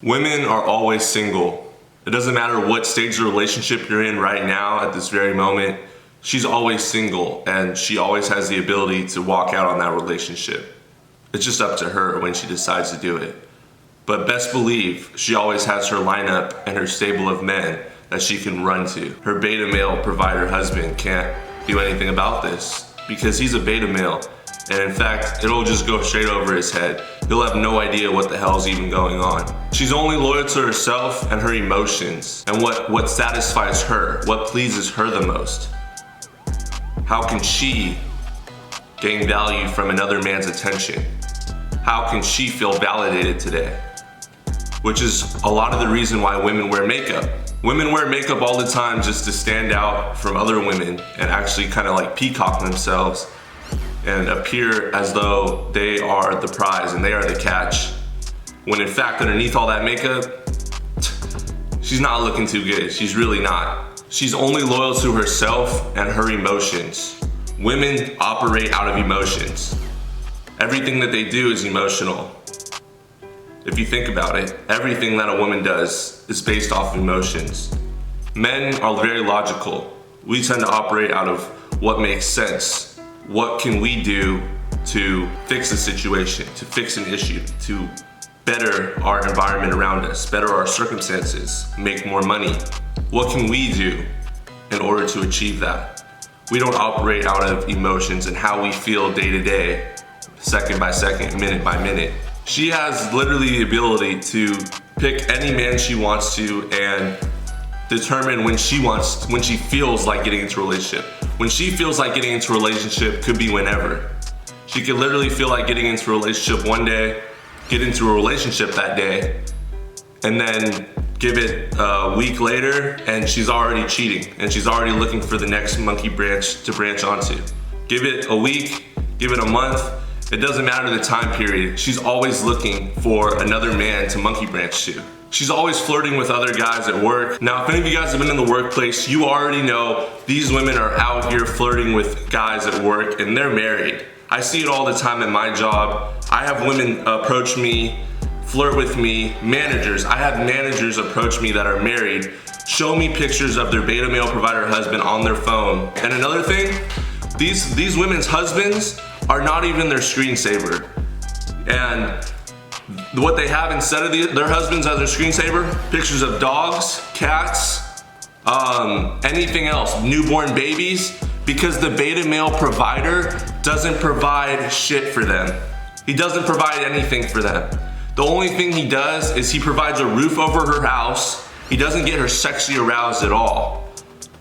Women are always single. It doesn't matter what stage of the relationship you're in right now at this very moment. She's always single and she always has the ability to walk out on that relationship. It's just up to her when she decides to do it. But best believe she always has her lineup and her stable of men that she can run to. Her beta male provider husband can't do anything about this because he's a beta male. And in fact, it'll just go straight over his head. He'll have no idea what the hell's even going on. She's only loyal to herself and her emotions and what satisfies her, what pleases her the most. How can she gain value from another man's attention? How can she feel validated today? Which is a lot of the reason why women wear makeup. Women wear makeup all the time just to stand out from other women and actually kind of like peacock themselves and appear as though they are the prize and they are the catch. When in fact, underneath all that makeup, she's not looking too good. She's really not. She's only loyal to herself and her emotions. Women operate out of emotions. Everything that they do is emotional. If you think about it, everything that a woman does is based off of emotions. Men are very logical. We tend to operate out of what makes sense. What can we do to fix a situation, to fix an issue, to better our environment around us, better our circumstances, make more money? What can we do in order to achieve that? We don't operate out of emotions and how we feel day to day, second by second, minute by minute. She has literally the ability to pick any man she wants to and determine when she feels like getting into a relationship. When she feels like getting into a relationship could be whenever. She could literally feel like getting into a relationship one day, get into a relationship that day, and then give it a week later and she's already cheating and she's already looking for the next monkey branch to branch onto. Give it a week, give it a month, it doesn't matter the time period. She's always looking for another man to monkey branch to. She's always flirting with other guys at work. Now, if any of you guys have been in the workplace, you already know these women are out here flirting with guys at work and they're married. I see it all the time at my job. I have women approach me, flirt with me, managers. I have managers approach me that are married, show me pictures of their beta male provider husband on their phone. And another thing, these women's husbands are not even their screensaver. And what they have instead of their husbands as their screensaver, pictures of dogs, cats, anything else, newborn babies, because the beta male provider doesn't provide shit for them. He doesn't provide anything for them. The only thing he does is he provides a roof over her house. He doesn't get her sexually aroused at all.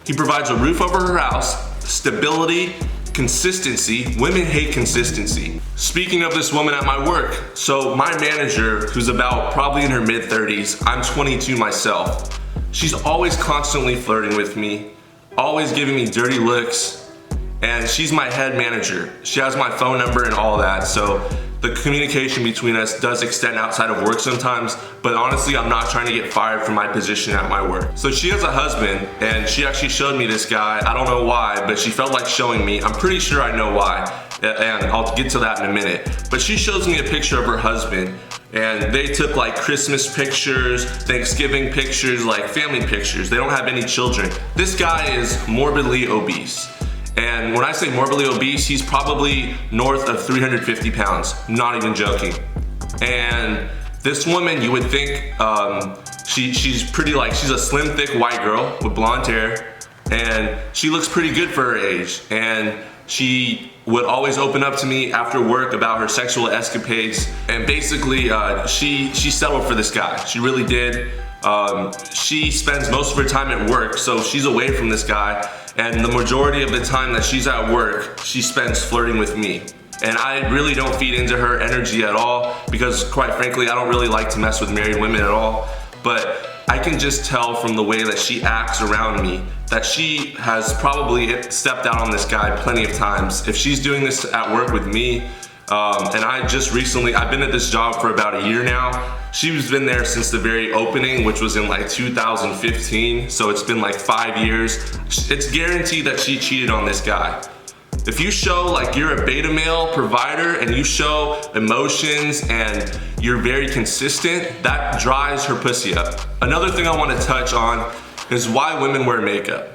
He provides a roof over her house, stability, consistency. Women hate consistency. Speaking of this woman at my work, so my manager, who's about probably in her mid-30s, I'm 22 myself. She's always constantly flirting with me, always giving me dirty looks, and she's my head manager. She has my phone number and all that, so the communication between us does extend outside of work sometimes, but honestly, I'm not trying to get fired from my position at my work. So she has a husband, and she actually showed me this guy. I don't know why, but she felt like showing me. I'm pretty sure I know why, and I'll get to that in a minute. But she shows me a picture of her husband, and they took like Christmas pictures, Thanksgiving pictures, like family pictures. They don't have any children. This guy is morbidly obese. And when I say morbidly obese, he's probably north of 350 pounds, not even joking. And this woman, you would think she's pretty, like, she's a slim, thick white girl with blonde hair, and she looks pretty good for her age. And she would always open up to me after work about her sexual escapades. And basically, she settled for this guy. She really did. She spends most of her time at work, so she's away from this guy. And the majority of the time that she's at work, she spends flirting with me. And I really don't feed into her energy at all because, quite frankly, I don't really like to mess with married women at all. But I can just tell from the way that she acts around me that she has probably stepped out on this guy plenty of times. If she's doing this at work with me, and I've been at this job for about a year now. She's been there since the very opening, which was in like 2015. So it's been like 5 years. It's guaranteed that she cheated on this guy. If you show like you're a beta male provider and you show emotions and you're very consistent, that dries her pussy up. Another thing I want to touch on is why women wear makeup.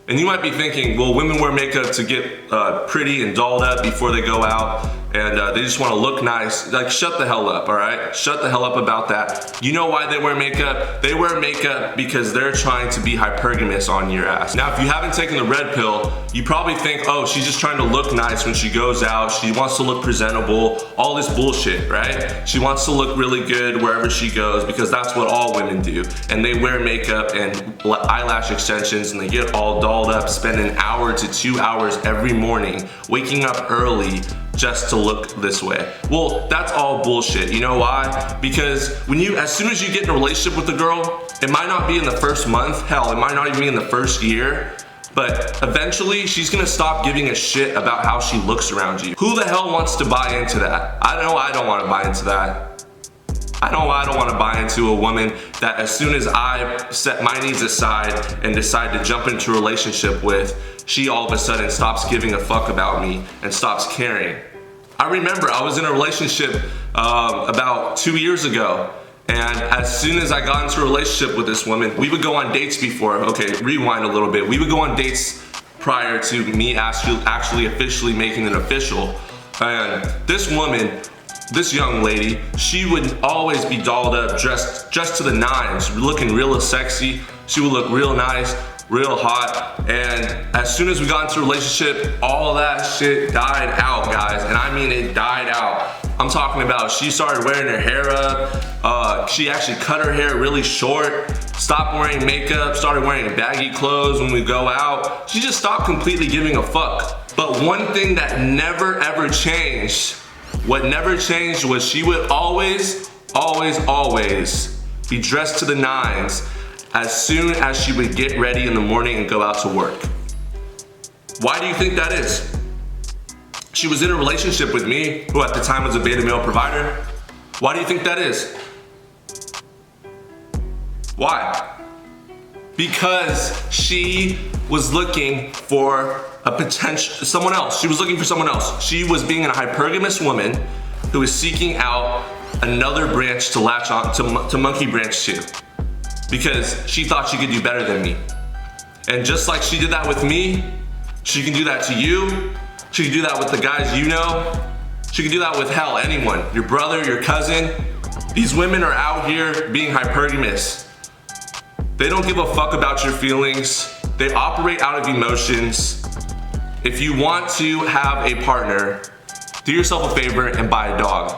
And you might be thinking, well, women wear makeup to get pretty and dolled up before they go out, and they just want to look nice. Like, shut the hell up, all right? Shut the hell up about that. You know why they wear makeup? They wear makeup because they're trying to be hypergamous on your ass. Now, if you haven't taken the red pill, you probably think, oh, she's just trying to look nice when she goes out. She wants to look presentable, all this bullshit, right? She wants to look really good wherever she goes because that's what all women do. And they wear makeup and eyelash extensions and they get all dolled up, spend an hour to 2 hours every morning, waking up early just to look this way. Well, that's all bullshit. You know why? Because as soon as you get in a relationship with a girl, it might not be in the first month, hell, it might not even be in the first year, but eventually she's gonna stop giving a shit about how she looks around you. Who the hell wants to buy into that? I don't wanna buy into that. I don't want to buy into a woman that as soon as I set my needs aside and decide to jump into a relationship with, she all of a sudden stops giving a fuck about me and stops caring. I remember I was in a relationship about 2 years ago, and as soon as I got into a relationship with this woman, we would go on dates before. Okay, rewind a little bit. We would go on dates prior to me actually officially making it official. And this woman, this young lady, she would always be dolled up, dressed to the nines, looking real sexy. She would look real nice, real hot. And as soon as we got into a relationship, all of that shit died out, guys. And I mean, it died out. I'm talking about she started wearing her hair up. She actually cut her hair really short, stopped wearing makeup, started wearing baggy clothes when we go out. She just stopped completely giving a fuck. But one thing that never ever changed, what never changed was she would always be dressed to the nines as soon as she would get ready in the morning and go out to work. Why do you think that is? She was in a relationship with me, who at the time was a beta male provider. Why do you think that is? Why? Because she was looking for someone else. She was looking for someone else. She was being a hypergamous woman who was seeking out another branch to latch on, to monkey branch to, because she thought she could do better than me. And just like she did that with me, she can do that to you. She can do that with the guys you know. She can do that with hell, anyone, your brother, your cousin. These women are out here being hypergamous. They don't give a fuck about your feelings. They operate out of emotions. If you want to have a partner, do yourself a favor and buy a dog.